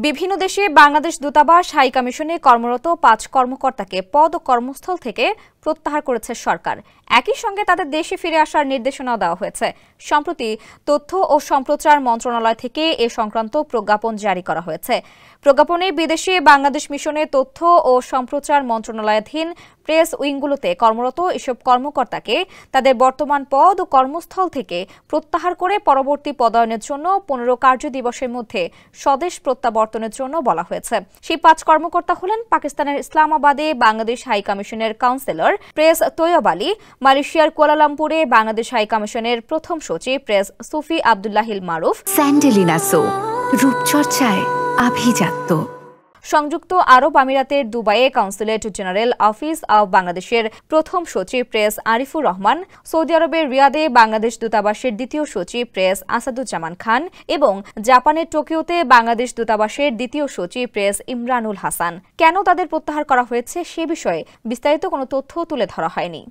বিভিন্ন দেশে বাংলাদেশ দূতাবাস হাই কমিশনে কর্মরত ৫ কর্মকর্তাকে পদ ও কর্মস্থল থেকে প্রত্যাহার করেছে সরকার। একই সঙ্গে তাদের দেশে ফিরে আসার নির্দেশনা দেওয়া হয়েছে। সম্প্রতি তথ্য ও সম্প্রচার মন্ত্রণালয় থেকে এ সংক্রান্ত প্রজ্ঞাপন জারি করা হয়েছে। প্রজ্ঞাপনে বিদেশে বাংলাদেশ মিশনে তথ্য ও সম্প্রচার মন্ত্রণালয়াধীন প্রেস উইংগুলোতে কর্মরত এসব কর্মকর্তাকে তাদের বর্তমান পদ ও কর্মস্থল থেকে প্রত্যাহার করে পরবর্তী পদায়নের জন্য ১৫ কার্যদিবসের মধ্যে স্বদেশ প্রত্যাবর্তনের জন্য বলা হয়েছে। সেই ৫ কর্মকর্তা হলেন পাকিস্তানের ইসলামাবাদে বাংলাদেশ হাই কমিশনের কাউন্সিলর প্রেস তৈয়ব আলী, মালয়েশিয়ার কুয়ালালামপুরে বাংলাদেশ হাই কমিশনের প্রথম সচিব প্রেস সুফি আব্দুল্লাহিল মারুফ, স্যান্ডেলিনা সো, রূপচর্চায় আভিজাত্য। সংযুক্ত আরব আমিরাতের দুবাইয়ে কনসুলেট জেনারেল অফিস অব বাংলাদেশের প্রথম সচিব প্রেস আরিফুর রহমান, সৌদি আরবের রিয়াদে বাংলাদেশ দূতাবাসের দ্বিতীয় সচিব প্রেস আসাদুজ্জামান খান এবং জাপানের টোকিওতে বাংলাদেশ দূতাবাসের দ্বিতীয় সচিব প্রেস ইমরানুল হাসান। কেন তাদের প্রত্যাহার করা হয়েছে সে বিষয়ে বিস্তারিত কোনো তথ্য তুলে ধরা হয়নি।